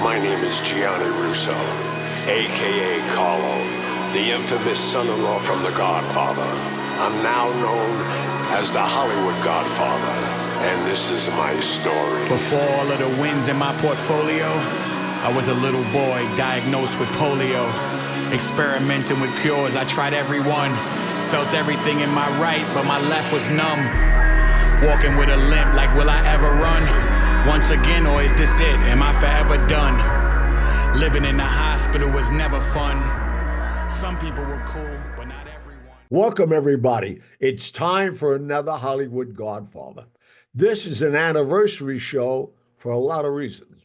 My name is Gianni Russo, a.k.a. Carlo, the infamous son-in-law from The Godfather. I'm now known as the Hollywood Godfather, and this is my story. Before all of the wins in my portfolio, I was a little boy diagnosed with polio. Experimenting with cures, I tried every one. Felt everything in my right, but my left was numb. Walking with a limp, like will I ever run? Once again, or is this it? Am I forever done? Living in the hospital was never fun. Some people were cool, but not everyone. Welcome, everybody. It's time for another Hollywood Godfather. This is an anniversary show for a lot of reasons.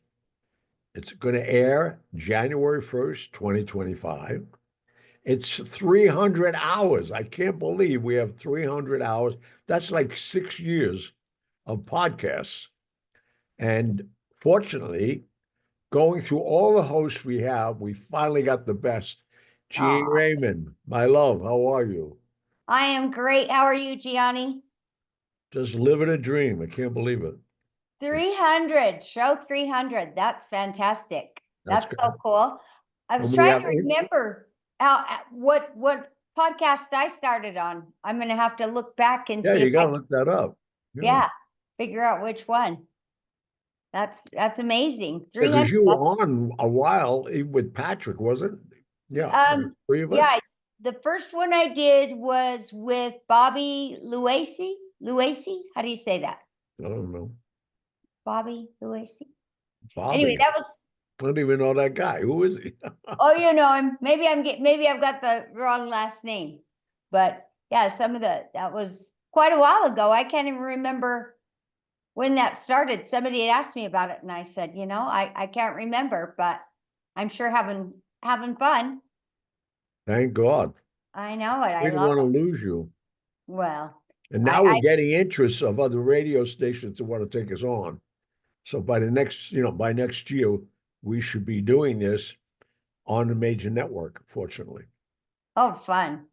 It's going to air January 1st, 2025. It's 300 hours. I can't believe we have 300 hours. That's like 6 years of podcasts. And fortunately, going through all the hosts we have, we finally got the best. Jean Raymond, my love, how are you? I am great. How are you, Gianni? Just living a dream. I can't believe it. 300, show 300. That's fantastic. That's so cool. I was And we trying have to remember what podcast I started on. I'm going to have to look back and Yeah, see you if got to look that up. yeah, figure out which one. That's amazing. Because 300. you were on a while with Patrick, wasn't it? Yeah, three of us. Yeah, the first one I did was with Bobby Luisi. Luisi? How do you say that? I don't know. Bobby Luisi. Bobby. Anyway, that was. I don't even know that guy. Who is he? Oh, you know him. Maybe I've got the wrong last name. But yeah, that was quite a while ago. I can't even remember when that started. Somebody had asked me about it and I said, I can't remember, but I'm sure having fun. Thank God. I know it. I I didn't love want to it. lose you. Well, And now we're getting interest of other radio stations that want to take us on. So by next year, we should be doing this on a major network, fortunately. oh, fun.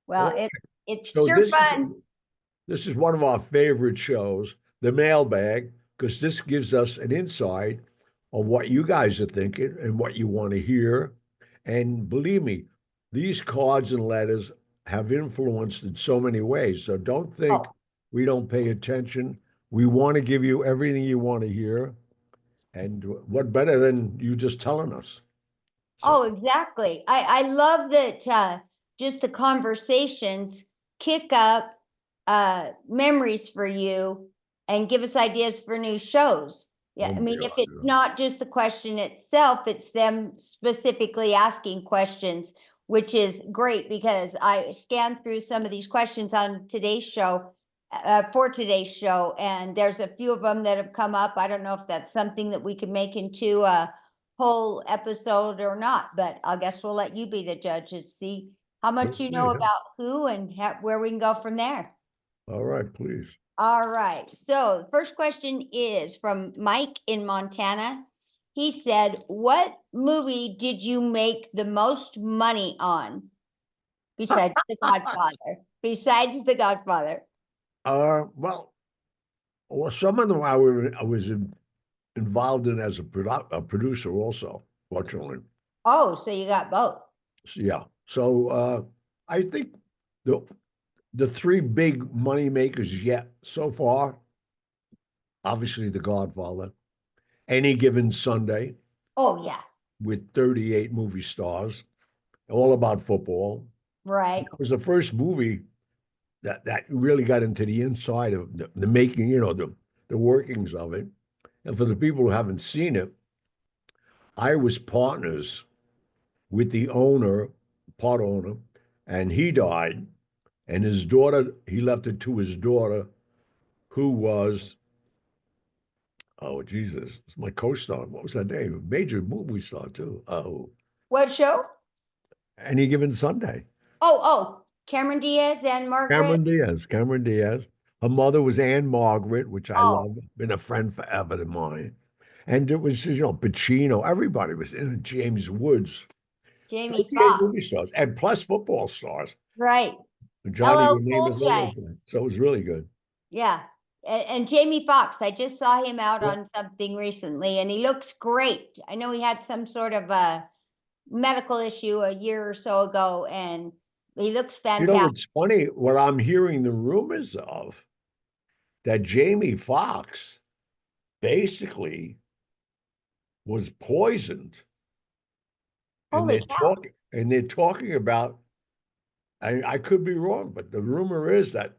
Well, Okay. it's So sure fun. This is one of our favorite shows, the Mailbag, because this gives us an insight of what you guys are thinking and what you want to hear. And believe me, these cards and letters have influenced in so many ways. So don't think we don't pay attention. We want to give you everything you want to hear. And what better than you just telling us? Oh, exactly. I love that just the conversations kick up memories for you and give us ideas for new shows. Yeah, I mean, if it's not just the question itself, it's them specifically asking questions, which is great because I scanned through some of these questions on today's show, for today's show, and there's a few of them that have come up. I don't know if that's something that we can make into a whole episode or not, but I guess we'll let you be the judge and see how much you know about who and where we can go from there. All right, please. All right. So the first question is from Mike in Montana. He said, what movie did you make the most money on besides The Godfather? Besides The Godfather. Well, some of them I was involved in as a producer also, fortunately. Oh, so you got both. Yeah. So I think the three big money makers yet so far, obviously The Godfather, Any Given Sunday. Oh, yeah. With 38 movie stars, all about football. Right. It was the first movie that really got into the inside of the making, the workings of it. And for the people who haven't seen it, I was partners with the part owner, and he died. And his daughter, he left it to his daughter, who was, oh, Jesus, it's my co-star. What was that name? Major movie star, too. Oh. What show? Any Given Sunday. Oh, Cameron Diaz and Margaret? Cameron Diaz. Her mother was Anne Margaret, which I love. Been a friend forever of mine. And it was, Pacino. Everybody was in it. James Woods. Jamie Foxx. Movie stars. And plus football stars. Right. Johnny LL would name Cool his J. own. So it was really good. Yeah. And Jamie Foxx, I just saw him out on something recently, and he looks great. I know he had some sort of a medical issue a year or so ago, and he looks You know, fantastic. it's funny what I'm hearing the rumors of that Jamie Foxx basically was poisoned, and Holy cow! they're talking about. I could be wrong, but the rumor is that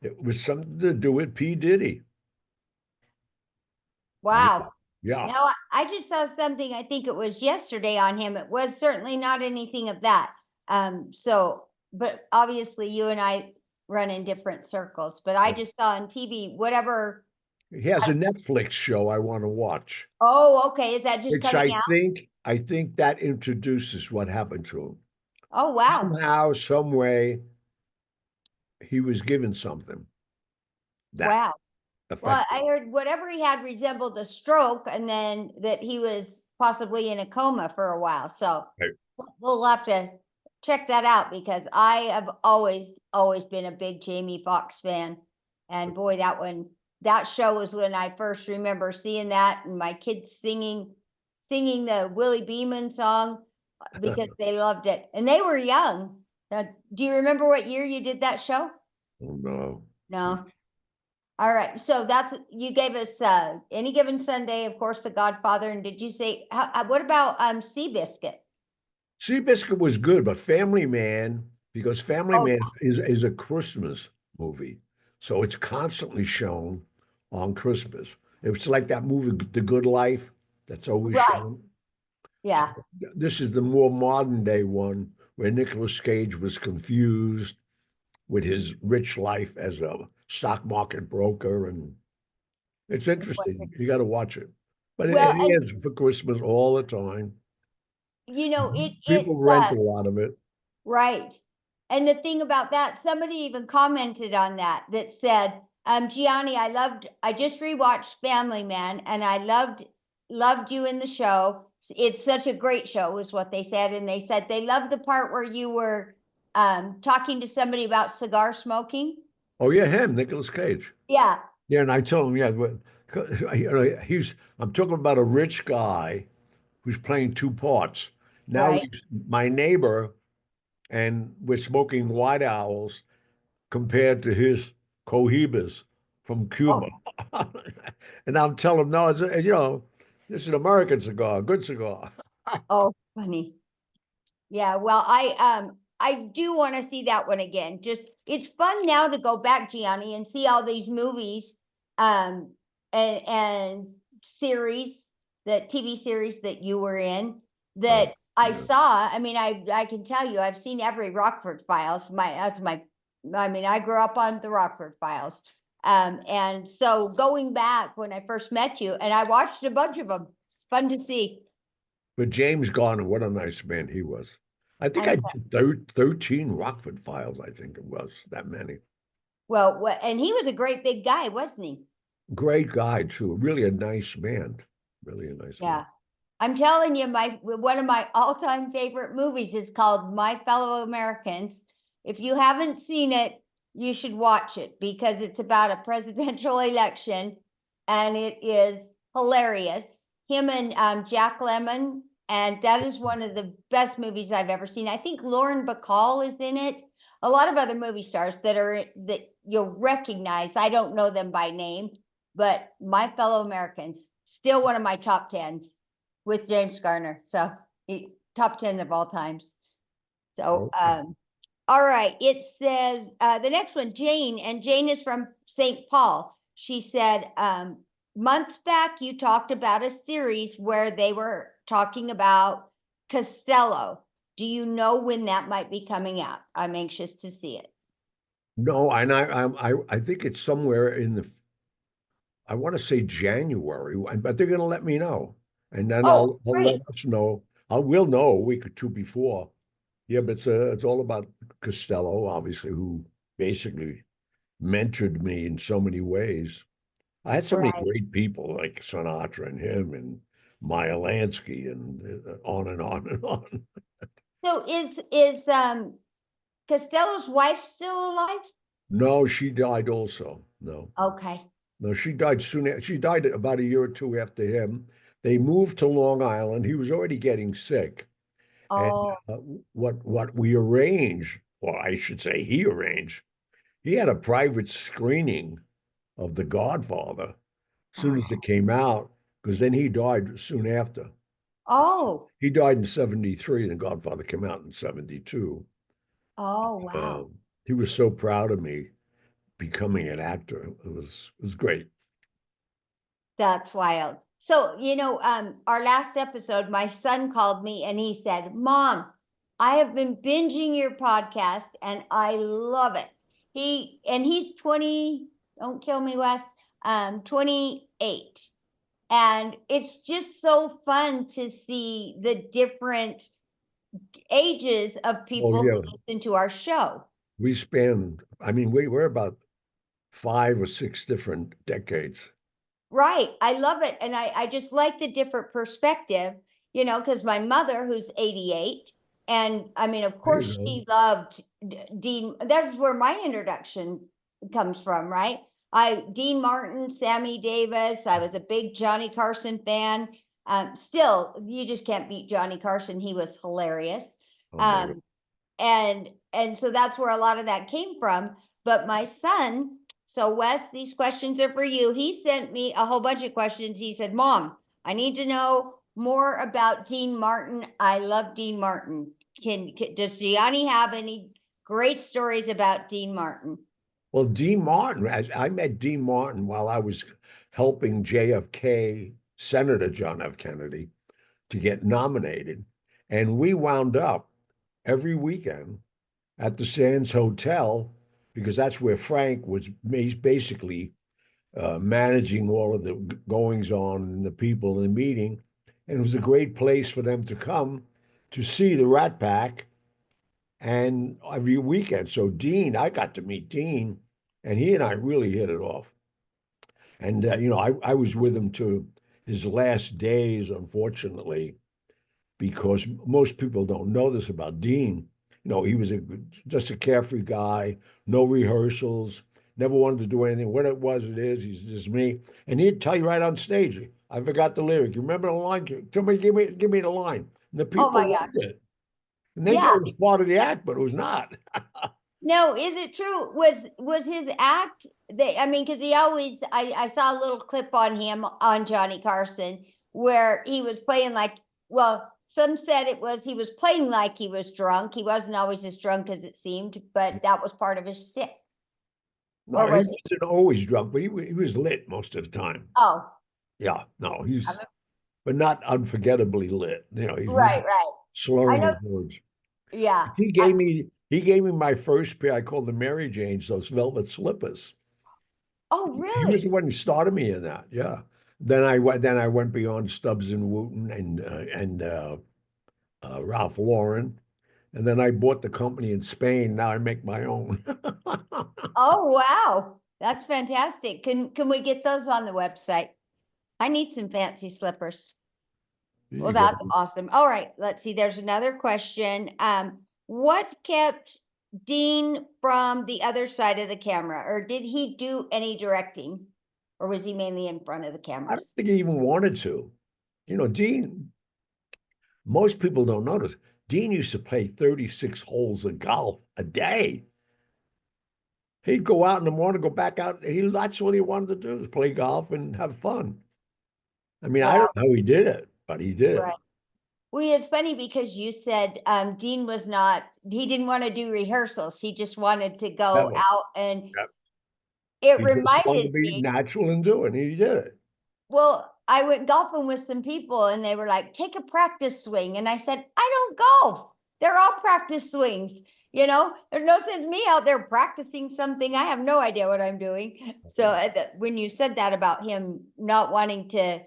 it was something to do with P. Diddy. Yeah, Wow. yeah. Now I just saw something, I think it was yesterday on him. It was certainly not anything of that. So, but obviously you and I run in different circles, but I just saw on TV, whatever. He has a Netflix show I want to watch, Oh, okay. Is that just which coming out? I think that introduces what happened to him. Oh, wow. Somehow, some way, he was given something that Wow. Well, affected. I heard whatever he had resembled a stroke, and then that he was possibly in a coma for a while. So Right. we'll have to check that out, because I have always been a big Jamie Foxx fan. And boy, that show was when I first remember seeing that, and my kids singing the Willie Beeman song because they loved it. And they were young. Do you remember what year you did that show? Oh no. No. All right. So you gave us Any Given Sunday, of course, The Godfather. And did you say what about Seabiscuit? Seabiscuit was good, but Family Man, because Family Oh, Man is a Christmas movie, so it's constantly shown on Christmas. It's like that movie, The Good Life, that's always right. shown. Yeah. This is the more modern day one where Nicolas Cage was confused with his rich life as a stock market broker, and it's interesting. You got to watch it. But Well, it and is for Christmas all the time. it People rent a lot of it. right. And the thing about that, somebody even commented on that said, Gianni, I just rewatched Family Man, and I loved you in the show. It's such a great show, is what they said. And they said they loved the part where you were talking to somebody about cigar smoking. Oh yeah, him, Nicolas Cage. Yeah, Yeah, and I told him, yeah, I'm talking about a rich guy who's playing two parts. Now right. he's my neighbor, and we're smoking white owls compared to his cohibas from Cuba. Oh, And I'm telling him, no, this is an American cigar, good cigar. oh, funny. Yeah, well, I do want to see that one again. Just it's fun now to go back, Gianni, and see all these movies, um, and series, the TV series that you were in Oh, that I yeah. saw. I mean, I can tell you, I've seen every Rockford Files. I mean, I grew up on the Rockford Files. And so going back when I first met you, and I watched a bunch of them. It's fun to see. But James Garner, what a nice man he was. I think I I'm did 13 Rockford Files, I think it was, that many. Well, and he was a great big guy, wasn't he? Great guy, too. Really a nice man. Really a nice man. Yeah. I'm telling you, one of my all-time favorite movies is called My Fellow Americans. If you haven't seen it, you should watch it, because it's about a presidential election, and it is hilarious. Him and Jack Lemmon, and that is one of the best movies I've ever seen. I think Lauren Bacall is in it. A lot of other movie stars that you'll recognize. I don't know them by name, but My Fellow Americans, still one of my top tens with James Garner. So top 10 of all times. So, Okay. all right. It says the next one, Jane, and Jane is from St. Paul. She said, months back, you talked about a series where they were talking about Costello. Do you know when that might be coming out? I'm anxious to see it. No, and I think it's somewhere in I want to say January, but they're going to let me know, and then Oh, I'll let great. us know. We'll know a week or two before. Yeah, but it's all about Costello, obviously, who basically mentored me in so many ways. I had so many Right. great people like Sinatra and him and Maya Lansky and on and on and on. So is Costello's wife still alive? No, she died also. No. Okay. No, she died soon. She died about a year or two after him. They moved to Long Island. He was already getting sick. And Oh, what we arranged, or I should say he arranged, he had a private screening of The Godfather as soon as it came out, because then he died soon after. oh, He died in 73, and The Godfather came out in 72. oh, wow. Um, he was so proud of me becoming an actor. It was great. That's wild. So, our last episode, my son called me and he said, Mom, I have been binging your podcast and I love it. He's 20, don't kill me, Wes, 28. And it's just so fun to see the different ages of Oh people who yeah, listen to our show. we spanned. I mean, we're about 5 or 6 different decades. Right. I love it. And I just like the different perspective, because my mother, who's 88, and I mean, of There you course, go. she loved Dean. That's where my introduction comes from, right? Dean Martin, Sammy Davis. I was a big Johnny Carson fan. Still, you just can't beat Johnny Carson. He was hilarious. Unbelievable. Um, and so that's where a lot of that came from. But my son, so Wes, these questions are for you. He sent me a whole bunch of questions. He said, Mom, I need to know more about Dean Martin. I love Dean Martin. Does Gianni have any great stories about Dean Martin? Well, Dean Martin, I met Dean Martin while I was helping JFK, Senator John F. Kennedy, to get nominated. And we wound up every weekend at the Sands Hotel because that's where Frank was basically managing all of the goings on and the people in the meeting. And it was a great place for them to come to see the Rat Pack and every weekend. So Dean, I got to meet Dean, and he and I really hit it off. And I was with him to his last days, unfortunately, because most people don't know this about Dean. He was just a carefree guy, no rehearsals, never wanted to do anything. What it was, it is. He's just me, and he'd tell you right on stage. I forgot the lyric. You remember the line? Tell me, give me the line. And the Oh people my gosh. loved it, and they thought Yeah. it was part of the act, but it was not. No, is it true? Was his act I mean, because he always I saw a little clip on him on Johnny Carson where he was playing like, well, some said it was he was playing like he was drunk. He wasn't always as drunk as it seemed, but that was part of his shtick. No, Or he was he? wasn't always drunk, but he was lit most of the time. Oh, Yeah, no, I'm but not unforgettably lit. He's right, not right. I slurring know. his words. Yeah. He gave me my first pair. I called them Mary Janes, those velvet slippers. Oh, He was really? the one who started me in that. Yeah. Then I went beyond Stubbs and Wooten and Ralph Lauren, and then I bought the company in Spain. Now I make my own. Oh, wow. That's fantastic. Can we get those on the website? I need some fancy slippers. There Well, you go. that's awesome. All right, let's see. There's another question. What kept Dean from the other side of the camera, or did he do any directing, or was he mainly in front of the I don't cameras? think he even wanted to. Dean. Most people don't notice. Dean used to play 36 holes of golf a day. He'd go out in the morning, go back out. That's what he wanted to do, is play golf and have fun. I mean, I Well, don't know how he did it, but he did it. right. Well, it's funny because you said Dean was not, he didn't want to do rehearsals. He just wanted to go Never. out, and Yep. it He just wanted to reminded be me. natural and do it. And he did it. Well, I went golfing with some people and they were like, take a practice swing. And I said, I don't golf. They're all practice swings. There's no sense me out there practicing something. I have no idea what I'm doing. So when you said that about him not wanting to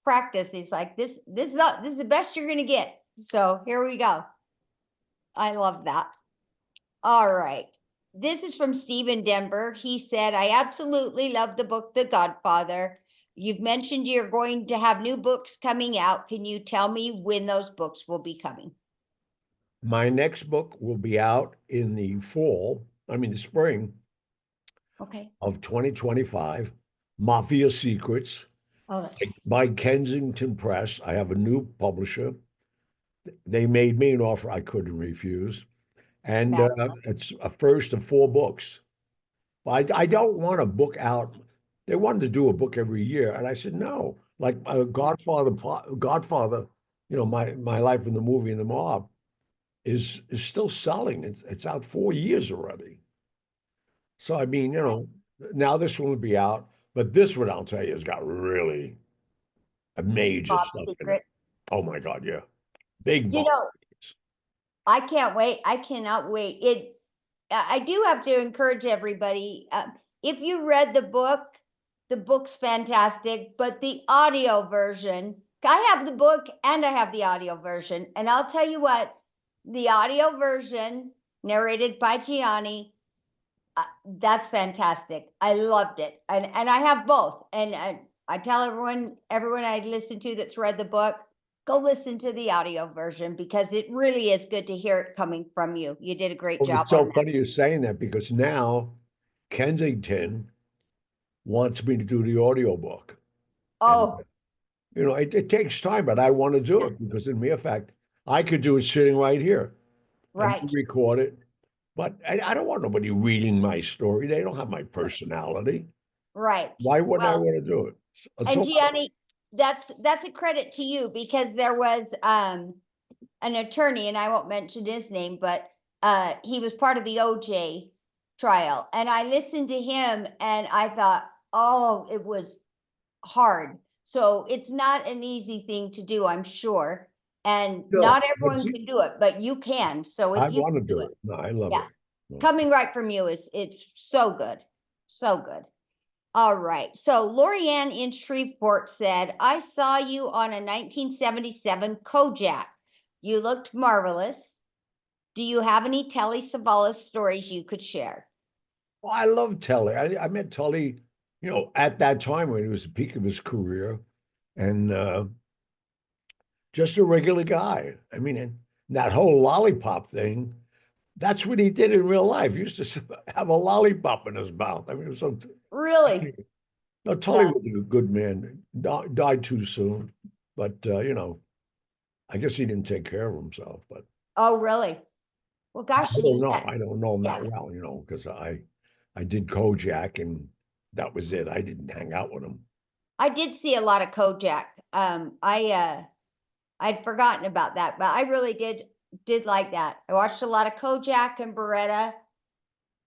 practice, he's like, this is the best you're gonna get. So here we go. I love that. All right. This is from Steve in Denver. He said, I absolutely love the book, The Godfather. You've mentioned you're going to have new books coming out. Can you tell me when those books will be coming? My next book will be out in the fall, I mean, the spring. Okay. of 2025, Mafia Secrets Oh, that's by Kensington Press. I have a new publisher. They made me an offer I couldn't refuse. And bad. it's a first of 4 books. I don't want a book out. They wanted to do a book every year. And I said, no, like Godfather, my life in the movie and the mob is still selling. It's out 4 years already. So, I mean, now this one will be out, but this one, I'll tell you, has got really a major Top stuff in it. secret. Oh my God, yeah. Big You box. know, I can't wait. I cannot wait. I do have to encourage everybody. If you read the book's fantastic, but the audio version, I have the book and I have the audio version. And I'll tell you what, the audio version narrated by Gianni, that's fantastic. I loved it. And I have both. And I tell everyone I listen to that's read the book, go listen to the audio version because it really is good to hear it coming from you. You did a great Well, job it's on so that. funny you're saying that because now Kensington wants me to do the audiobook. And, Oh, it takes time, but I want to do it because, in mere fact, I could do it sitting right here and right, record it. But I don't want nobody reading my story. They don't have my personality. right. Why wouldn't I Well, want to do it? and So, Gianni, that's a credit to you because there was an attorney, and I won't mention his name, but he was part of the OJ trial. And I listened to him and I thought, oh, it was hard. So it's not an easy thing to do, I'm sure. And no, not everyone can do it, but you can. So I if you want to can do do it, it. No, I love yeah, it. No. coming right from you it's so good. So good. All right. So Lorianne in Shreveport said, I saw you on a 1977 Kojak. You looked marvelous. Do you have any Telly Savalas stories you could share? Well, I love Telly. I met Telly, at that time when he was at the peak of his career, and just a regular guy. I mean, and that whole lollipop thing, that's what he did in real life. He used to have a lollipop in his mouth. I mean, it was so. Really? No, Tully Yeah. was a good man. Died too soon, but I guess he didn't take care of himself. But Oh, really? Well, I gosh, don't he know. had, I don't know him yeah. that well, because I did Kojak and that was it. I didn't hang out with him. I did see a lot of Kojak. I'd forgotten about that, but I really did like that. I watched a lot of Kojak and Beretta.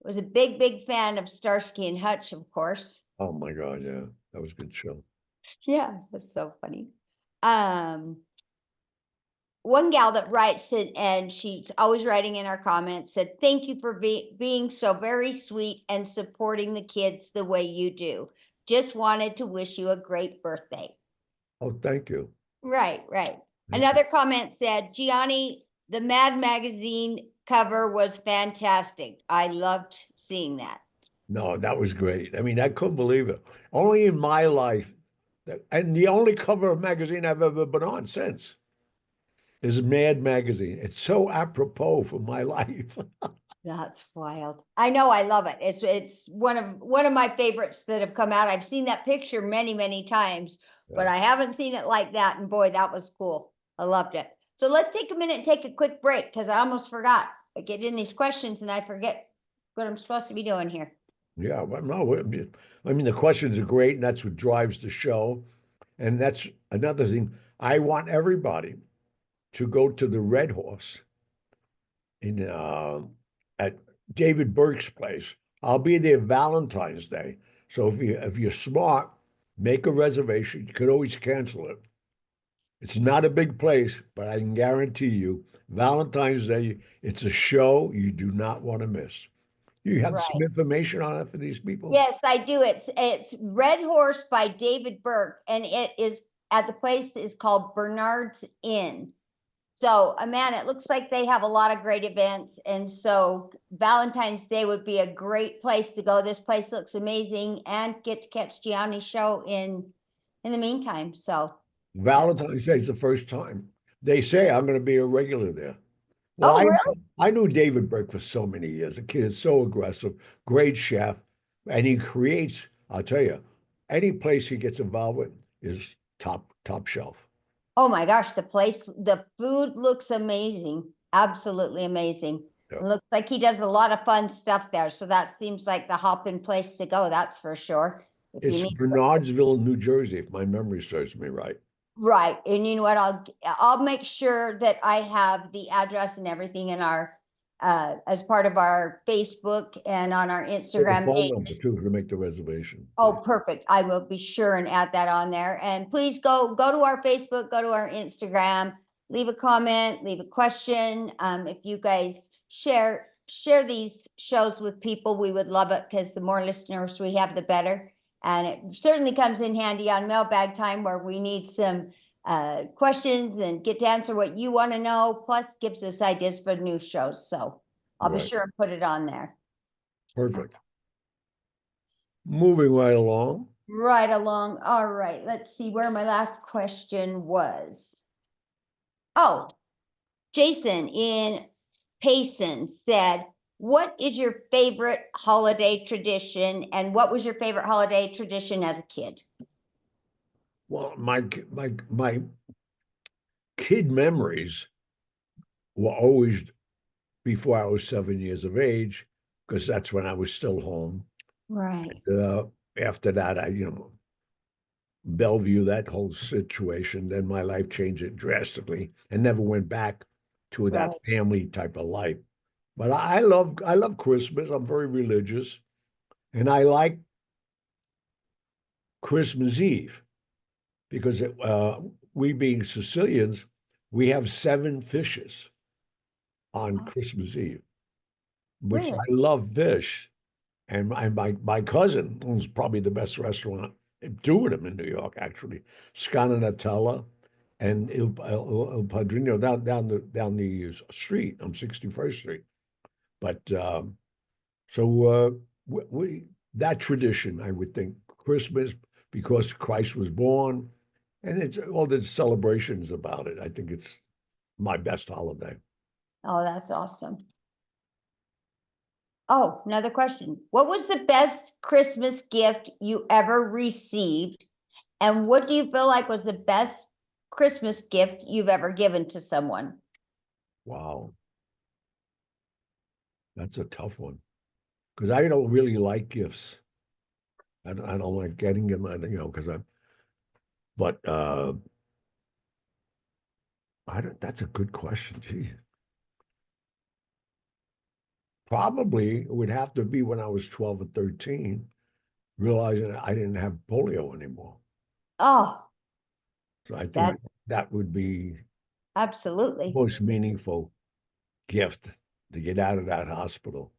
Was a big fan of Starsky and Hutch, of course. Oh my God, yeah, that was a good show. Yeah, that's so funny. Um, one gal that writes it, and she's always writing in our comments, said, "Thank you for being so very sweet and supporting the kids the way you do. Just wanted to wish you a great birthday." Oh, thank you. Right, right. Thank you. Another comment said, Gianni, the Mad magazine cover was fantastic. I loved seeing that. No, that was great. I mean, I couldn't believe it. Only in my life, and the only cover of magazine I've ever been on since is Mad Magazine. It's so apropos for my life. That's wild. I know, I love it. It's one of my favorites that have come out. I've seen that picture many times, but Yeah. I haven't seen it like that. And boy, that was cool. I loved it. So let's take a minute and take a quick break because I almost forgot. I get in these questions and I forget what I'm supposed to be doing here. Yeah, well, no, I mean, the questions are great, and that's what drives the show. And that's another thing. I want everybody to go to the Red Horse in at David Burke's place. I'll be there Valentine's Day. So if you're smart, make a reservation. You could always cancel it. It's not a big place, but I can guarantee you, Valentine's Day, it's a show you do not want to miss. You have Right. some information on it for these people? Yes, I do. It's Red Horse by David Burke, and it is at the place is called Bernard's Inn. So, man, it looks like they have a lot of great events, and so Valentine's Day would be a great place to go. This place looks amazing, and get to catch Gianni's show in the meantime. So, Valentine's Day is the first time. They say I'm going to be a regular there. Well, oh, I really? I knew David Burke for so many years. The kid is so aggressive, great chef. And he creates, I'll tell you, any place he gets involved with is top shelf. Oh my gosh, the food looks amazing. Absolutely amazing. Yeah. It looks like he does a lot of fun stuff there. So that seems like the hop-in place to go, that's for sure. If you It's need Bernardsville, New Jersey, if my memory serves me right. Right. And you know what? I'll make sure that I have the address and everything in our as part of our Facebook and on our Take a Instagram phone page. number too to make the reservation. Oh, perfect. I will be sure and add that on there. And please go to our Facebook, go to our Instagram, leave a comment, leave a question. If you guys share these shows with people, we would love it because the more listeners we have, the better. And it certainly comes in handy on mailbag time where we need some questions and get to answer what you want to know, plus gives us ideas for new shows. So I'll be sure and put it on there. Perfect. Moving right along. Right along. All right. Let's see where my last question was. Oh, Jason in Payson said, what is your favorite holiday tradition and what was your favorite holiday tradition as a kid? Well, my kid memories were always before I was 7 years of age, because that's when I was still home. Right. After that, Bellevue, that whole situation, then my life changed drastically and never went back to that Right. family type of life. But I love Christmas. I'm very religious, and I like Christmas Eve because we being Sicilians, we have 7 fishes on Christmas Eve, which Really? I love fish. And my cousin owns probably the best restaurant, two of them in New York, actually, Scananatella and Il Padrino down the street on 61st Street. But so that tradition, I would think, Christmas because Christ was born, and it's all the celebrations about it. I think it's my best holiday. Oh, that's awesome. Oh, another question. What was the best Christmas gift you ever received? And what do you feel like was the best Christmas gift you've ever given to someone? Wow, that's a tough one because I don't really like gifts. I don't like getting them, because but I don't, that's a good question. Geez. Probably it would have to be when I was 12 or 13, realizing I didn't have polio anymore. Oh, So I that think that would be the absolutely. most meaningful gift to get out of that hospital.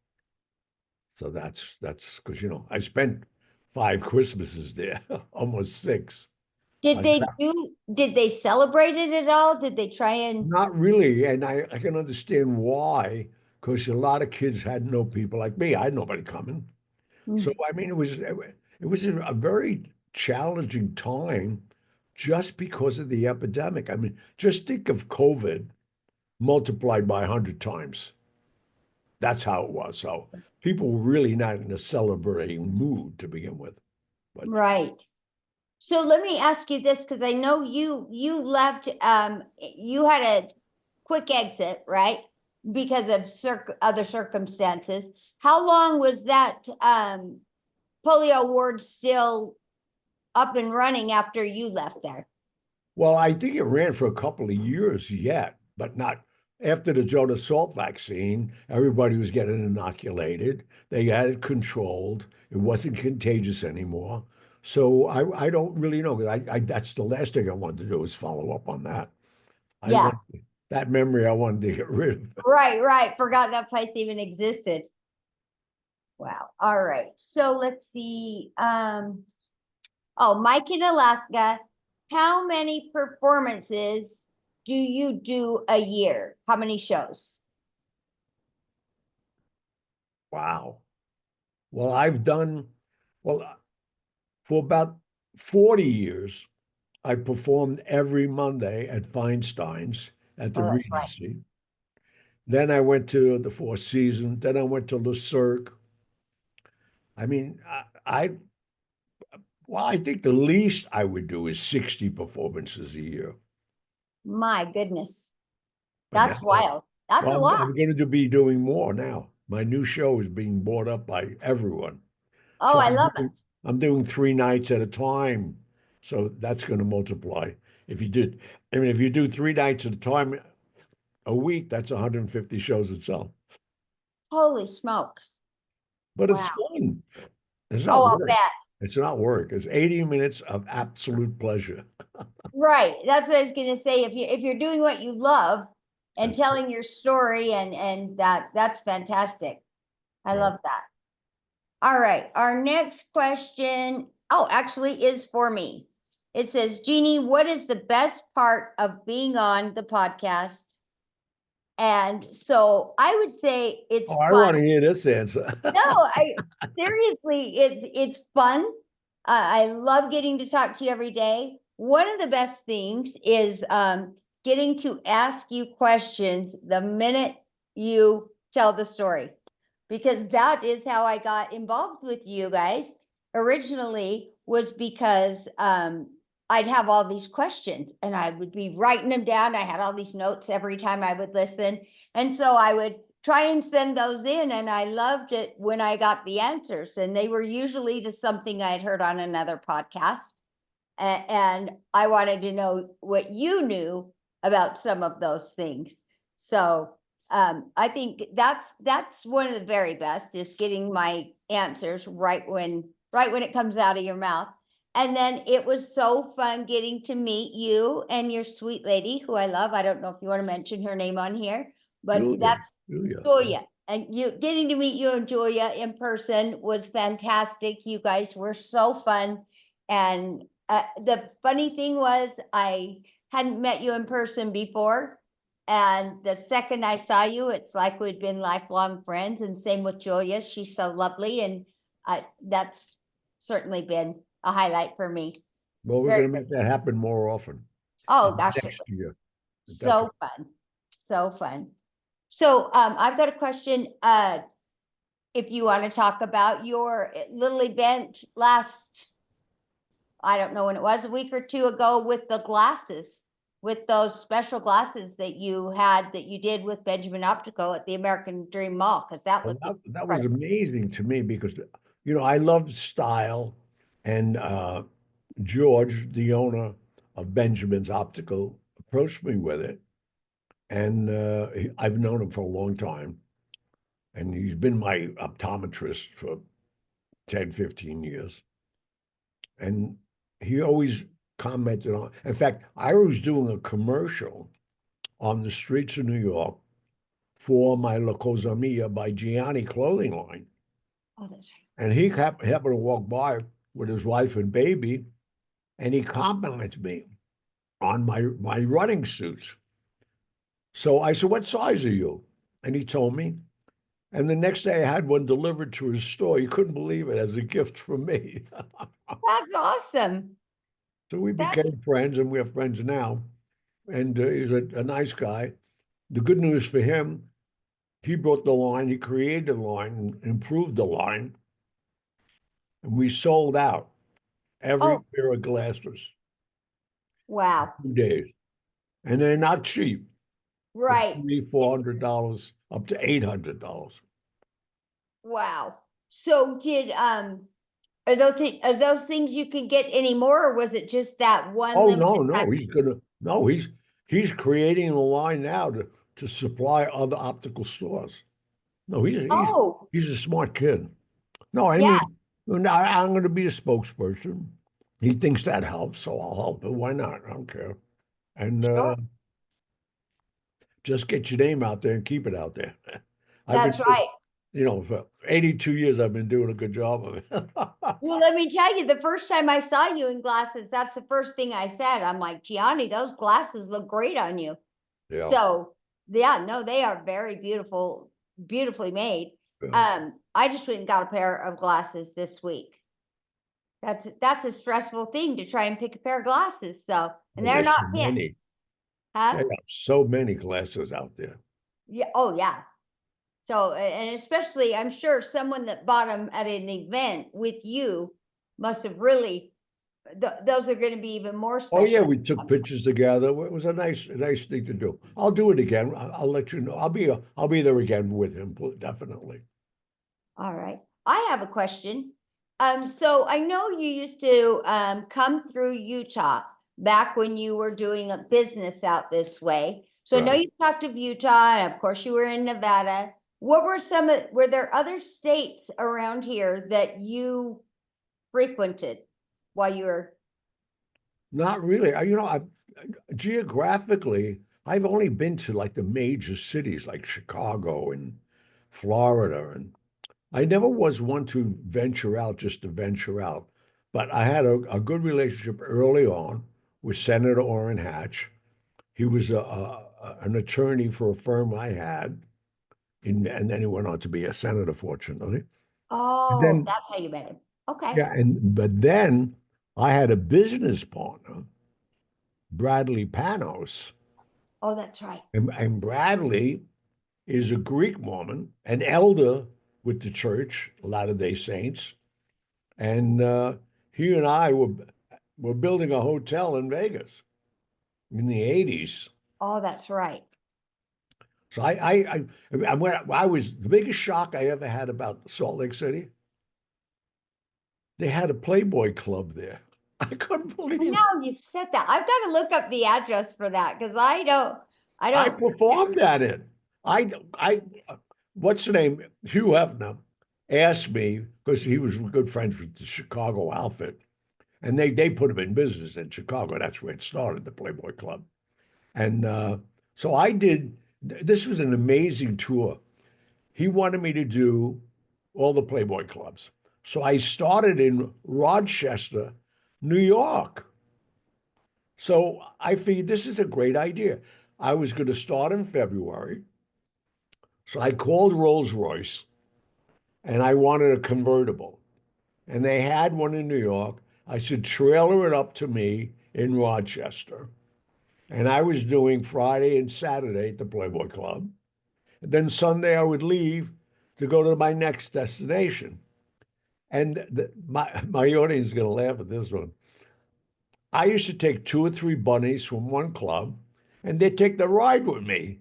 So that's because I spent 5 Christmases there, almost six. I Did they celebrate it at all? Did they try and Not really, and I can understand why, because a lot of kids had no people like me. I had nobody coming. So I mean, it was a very challenging time just because of the epidemic. I mean, just think of COVID multiplied by 100 times. That's how it was. So people were really not in a celebrating mood to begin with. But right? So let me ask you this because I know you left you had a quick exit, right? Because of other circumstances. How long was that polio ward still up and running after you left there? well, I think it ran for a couple of years yet, but not after the Jonas Salt vaccine. Everybody was getting inoculated. They had it controlled. It wasn't contagious anymore. So I don't really know because I that's the last thing I wanted to do was follow up on that. I didn't Yeah, want that memory I wanted to get rid of. right. Forgot that place even existed. Wow. All right. So let's see. Oh, Mike in Alaska. How many performances do you do a year? How many shows? Wow. Well, well, for about 40 years, I performed every Monday at Feinstein's at the Oh, that's right. Regency. Then I went to the Four Seasons. Then I went to Le Cirque. I mean, well, I think the least I would do is 60 performances a year. My goodness. But now, That's wild. That's a well, lot. I'm going to be doing more now. My new show is being bought up by everyone. Oh, So I love it. I'm doing 3 nights at a time. So that's going to multiply. If you did, I mean, if you do 3 nights at a time a week, that's 150 shows itself. Holy smokes. But it's Wow. fun. It's Oh, not I'll work. bet. It's not work. It's 80 minutes of absolute pleasure. Right. That's what I was gonna say. If you're doing what you love and That's telling your story and that's fantastic. I right. love that. All right. Our next question, oh, actually is for me. It says, Jeannie, what is the best part of being on the podcast? And so I would say it's Oh, I fun. want to hear this answer. No, I seriously, it's fun. I love getting to talk to you every day. One of the best things is getting to ask you questions the minute you tell the story, because that is how I got involved with you guys originally, was because I'd have all these questions and I would be writing them down. I had all these notes every time I would listen. And so I would try and send those in, and I loved it when I got the answers, and they were usually to something I'd heard on another podcast, and I wanted to know what you knew about some of those things. So I think that's one of the very best, is getting my answers right when it comes out of your mouth. And then it was so fun getting to meet you and your sweet lady, who I love. I don't know if you want to mention her name on here, but Julia, that's Julia. Julia. And you getting to meet you and Julia in person was fantastic. You guys were so fun. And the funny thing was, I hadn't met you in person before. And the second I saw you, it's like we'd been lifelong friends. And same with Julia. She's so lovely. And that's certainly been a highlight for me. Well, we're Very going to good. make that happen more often Oh, gosh, it next was year. Definitely. so fun. So fun. So I've got a question. If you want to talk about your little event last, I don't know when it was, a week or two ago, with the glasses, with those special glasses that you had, that you did with Benjamin Optical at the American Dream Mall, because that Well, looked that was incredible. amazing to me because, I love style. And George, the owner of Benjamin's Optical, approached me with it. And I've known him for a long time. And he's been my optometrist for 10, 15 years. And he always commented on, in fact, I was doing a commercial on the streets of New York for my La Cosa Mia by Gianni clothing line. Oh, that's right. And he happened to walk by with his wife and baby, and he complimented me on my running suits. So I said, "What size are you?" And he told me. And the next day I had one delivered to his store. He couldn't believe it, as a gift from me. That's awesome. So we That's became friends, and we're friends now. And he's a nice guy. The good news for him, he brought the line, he created the line, and improved the line. And we sold out every oh, pair of glasses in wow. 2 days. And they're not cheap. They're Right. three, $400 up to $800. Wow. So did are those things you can get anymore, or was it just that one Oh, limited no, time? no, he's creating a line now to supply other optical stores. No, Oh, he's a smart kid. No, I yeah, mean, I'm going to be a spokesperson. He thinks that helps, so I'll help him. Why not? I don't care. And sure. just get your name out there and keep it out there. I've been, That's right. for 82 years, I've been doing a good job of it. Well, let me tell you, the first time I saw you in glasses, that's the first thing I said. I'm like, Gianni, those glasses look great on you. Yeah. So, yeah, no, they are very beautiful, beautifully made. Yeah. I just went and got a pair of glasses this week. That's a stressful thing, to try and pick a pair of glasses. So, and Well, they're there's not so pink, many. huh? There are so many classes out there. Yeah. Oh, yeah. So, and especially, I'm sure someone that bought them at an event with you must have really, those are going to be even more Oh yeah, special. we took pictures together. It was a nice thing to do. I'll do it again. I'll let you know. I'll be there again with him, definitely. All right. I have a question. So I know you used to come through Utah back when you were doing a business out this way. So I know Right. you talked of Utah, and of course you were in Nevada. What were were there other states around here that you frequented while you were? Not really. Geographically, I've only been to like the major cities like Chicago and Florida, and I never was one to venture out just to venture out. But I had a good relationship early on with Senator Orrin Hatch. He was an attorney for a firm I had, and then he went on to be a senator, fortunately. And Oh, then, that's how you met him. Okay. yeah, but then I had a business partner, Bradley Panos, Oh, that's right. and Bradley is a Greek woman, an elder with the church, Latter-day Saints, and he and I were building a hotel in Vegas in the '80s. Oh, that's right. So I was the biggest shock I ever had about Salt Lake City. They had a Playboy Club there. I couldn't I believe it. know you've said that. I've got to look up the address for that because I I don't. performed at it. I, what's the name? Hugh Hefner asked me because he was good friends with the Chicago outfit, and they put him in business in Chicago. That's where it started, the Playboy Club. And so I did. This was an amazing tour. He wanted me to do all the Playboy clubs. So I started in Rochester, New York. So I figured this is a great idea. I was going to start in February. So I called Rolls Royce and I wanted a convertible. And they had one in New York. I said, trailer it up to me in Rochester. And I was doing Friday and Saturday at the Playboy Club. And then Sunday I would leave to go to my next destination. And my audience is going to laugh at this one. I used to take two or three bunnies from one club, and they'd take the ride with me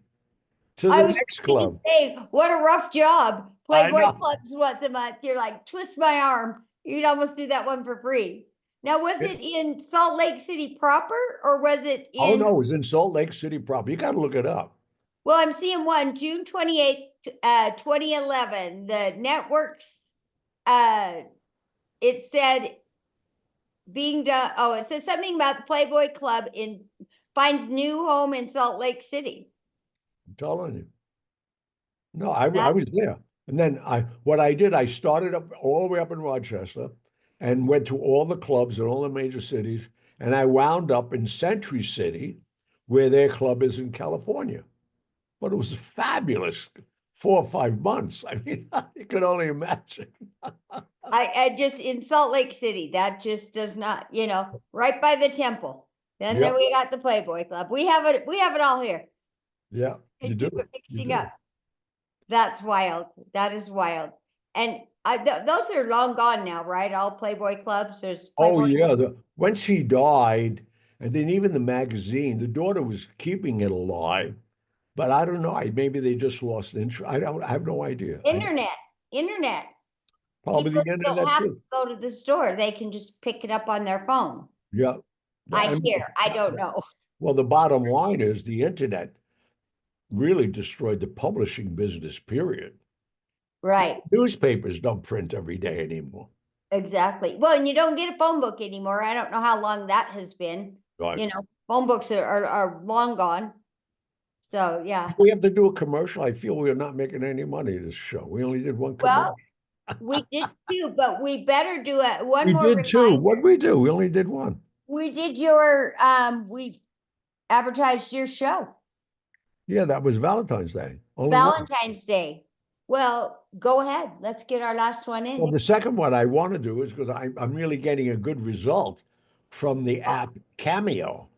to I the was next going to club. say, what a rough job. I Playboy know. clubs once a month. You're like, twist my arm. You'd almost do that one for free. Now, was it in Salt Lake City proper or was it Oh in? no, it was in Salt Lake City proper. You got to look it up. Well, I'm seeing one, June 28th, 2011. The networks, uh, it said being done. Oh, it says something about the Playboy Club in finds new home in Salt Lake City. I'm telling you. No, I That was there. And then what I did, I started up all the way up in Rochester and went to all the clubs in all the major cities. And I wound up in Century City, where their club is in California. But it was fabulous 4 or 5 months. I mean, you could only imagine. I just in Salt Lake City, that just does not, right by the temple. And then Yep. we got the Playboy Club. We have it all here. Yeah, They you do. keep it You mixing do. up. That's wild. That is wild. And those are long gone now, right? All Playboy clubs. There's Oh Playboy. yeah. Once he died, and then even the magazine, the daughter was keeping it alive. But I don't know. Maybe they just lost interest. I have no idea. Internet. Probably People the don't internet have to too. go to the store. They can just pick it up on their phone. Yeah. Yeah. I hear. I don't know. Well, the bottom line is the internet really destroyed the publishing business, period. Right. Newspapers don't print every day anymore. Exactly. Well, and you don't get a phone book anymore. I don't know how long that has been. Right. Phone books are long gone. So yeah. We have to do a commercial. I feel we are not making any money this show. We only did one commercial. Well, we did too, but we better do one We more did two. reminder. What did we do? We only did one. We did we advertised your show, Yeah, that was Valentine's Day. Only one. Valentine's Day. Well, go ahead. Let's get our last one Well, in. the second one I want to do is because I'm really getting a good result from the Oh, app Cameo.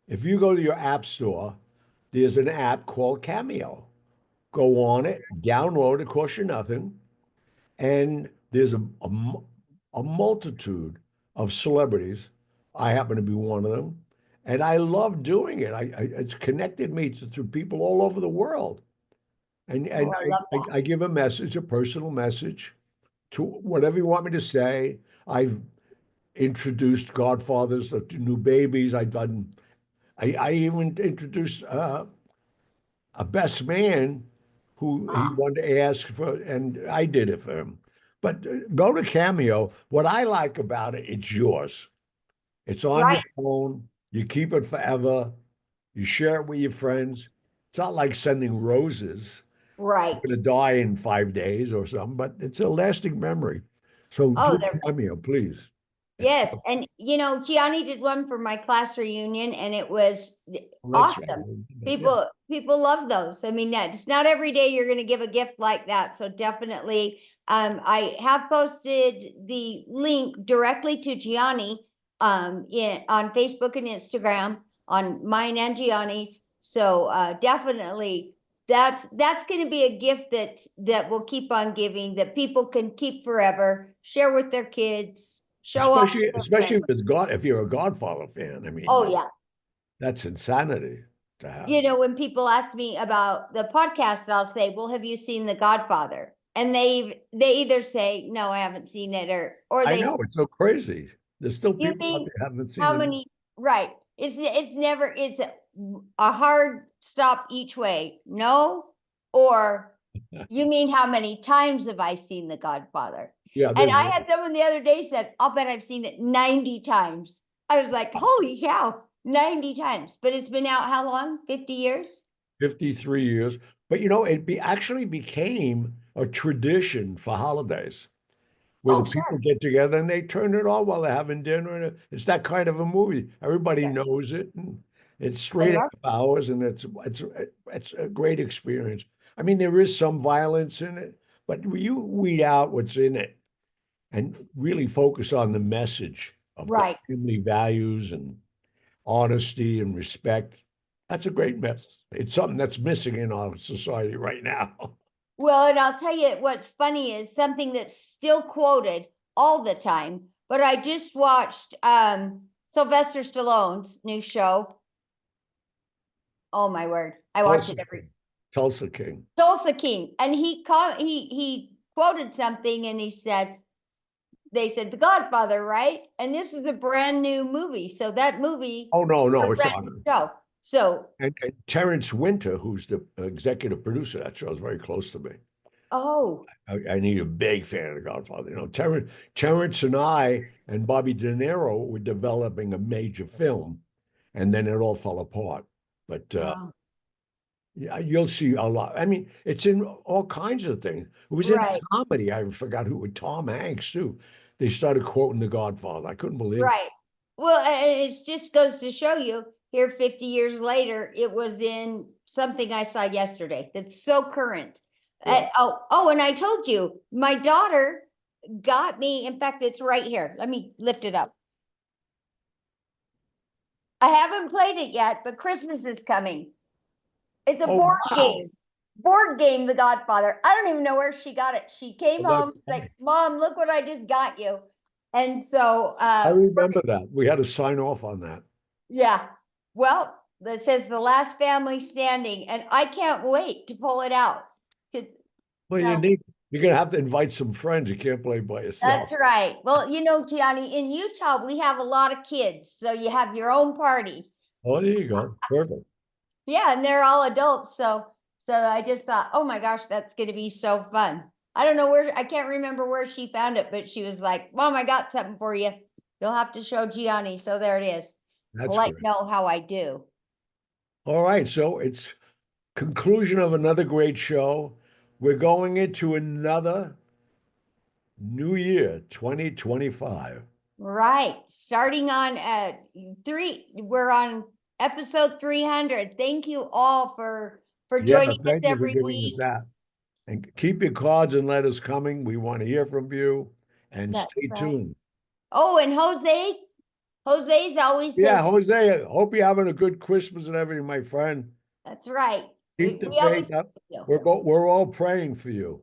If you go to your app store, there's an app called Cameo. Go on it, download it, costs you nothing. And there's a multitude of celebrities. I happen to be one of them. And I love doing it. It's connected me to people all over the world. Oh, And I love that. I give a message, a personal message to whatever you want me to say. I've introduced godfathers to new babies. I even introduced a best man who he Ah, wanted to ask for, and I did it for him. But go to Cameo. What I like about it, it's yours. It's on your right, phone. You keep it forever. You share it with your friends. It's not like sending roses. You're right. going to die in 5 days or something, but it's a lasting memory. So Oh, do they're Cameo, please. It's yes, and Gianni did one for my class reunion, and it was that's right. awesome. Yeah. People love those. I mean, it's not every day you're going to give a gift like that. So definitely, I have posted the link directly to Gianni on Facebook and Instagram on mine and Gianni's. So definitely, that's going to be a gift that will keep on giving, that people can keep forever, share with their kids, show off to their Especially friends. if it's God, if you're a Godfather fan. I Oh mean, yeah. that's insanity to have. When people ask me about the podcast, I'll say, "Well, have you seen The Godfather?" And they either say, "No, I haven't seen it," or I they say, know it's so crazy. There's still "You people out mean there who haven't seen how it. many?" Right. It's never it's a hard stop each way. No, or you mean how many times have I seen The Godfather? Yeah, And there's I had someone the other day said, "I'll bet I've seen it 90 times." I was like, "Holy cow, 90 times." But it's been out how long? 50 years? 53 years. But actually became a tradition for holidays where the Oh, people sure. get together and they turn it on while they're having dinner. And it's that kind of a movie. Everybody Yeah. knows it. And it's I straight love out of hours, and it's a great experience. I mean, there is some violence in it, but you weed out what's in it and really focus on the message of the right. family values and honesty and respect. That's a great message. It's something that's missing in our society right now. Well, and I'll tell you what's funny is something that's still quoted all the time, but I just watched Sylvester Stallone's new show. Oh my word. I watch Tulsa it every King. Tulsa King. Tulsa King. And he quoted something and he said, they said The Godfather, right? And this is a brand new movie. So that movie Oh no, is a no, it's brand on. new show. So, And Terrence Winter, who's the executive producer of that show, is very close to me. oh, I need a big fan of The Godfather. Terrence and I and Bobby De Niro were developing a major film, and then it all fell apart. But oh, yeah, you'll see a lot. I mean, it's in all kinds of things. It was in a right. comedy. I forgot who, with Tom Hanks too. They started quoting The Godfather. I couldn't believe it. Right. Well, and it just goes to show you here 50 years later, it was in something I saw yesterday that's so current. Yeah. And I told you, my daughter got me, in fact, it's right here. Let me lift it up. I haven't played it yet, but Christmas is coming. It's a Oh board wow. game. Board game, The Godfather. I don't even know where she got it. She came Well, that's home, funny. like, "Mom, look what I just got you." And so I remember that. We had to sign off on that. yeah. Well, that says The Last Family Standing, and I can't wait to pull it out. Well, So you're gonna have to invite some friends. You can't play by yourself. that's right. Well, Gianni, in Utah, we have a lot of kids, so you have your own party. Oh, there you go. Perfect. Yeah, and they're all adults, so I just thought, oh my gosh, that's gonna be so fun. I don't know where, I can't remember where she found it, but she was like, "Mom, I got something for you. You'll have to show Gianni." So there it is. I'll That's let you great. know how I do. All right. So it's conclusion of another great show. We're going into another new year, 2025. Right. Starting on we're on episode 300. Thank you all for Yeah, joining us thank you for every giving us week. that. And keep your cards and letters coming. We want to hear from you and That's stay right. tuned. Oh, and Jose's always says, Yeah, Jose, hope you're having a good Christmas and everything, my friend. that's right. Keep the We always faith up. do. We're all praying for you.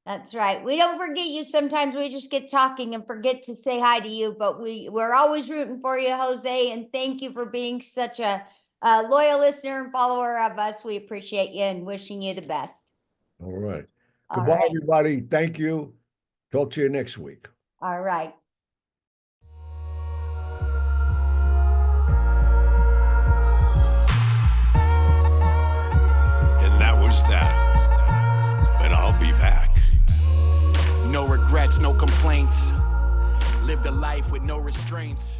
That's right. We don't forget you. Sometimes we just get talking and forget to say hi to you, but we're always rooting for you, Jose. And thank you for being such a loyal listener and follower of us. We appreciate you and wishing you the best. All right. All Goodbye, right. everybody. Thank you. Talk to you next week. All right. And that was that. But I'll be back. No regrets, no complaints. Lived a life with no restraints.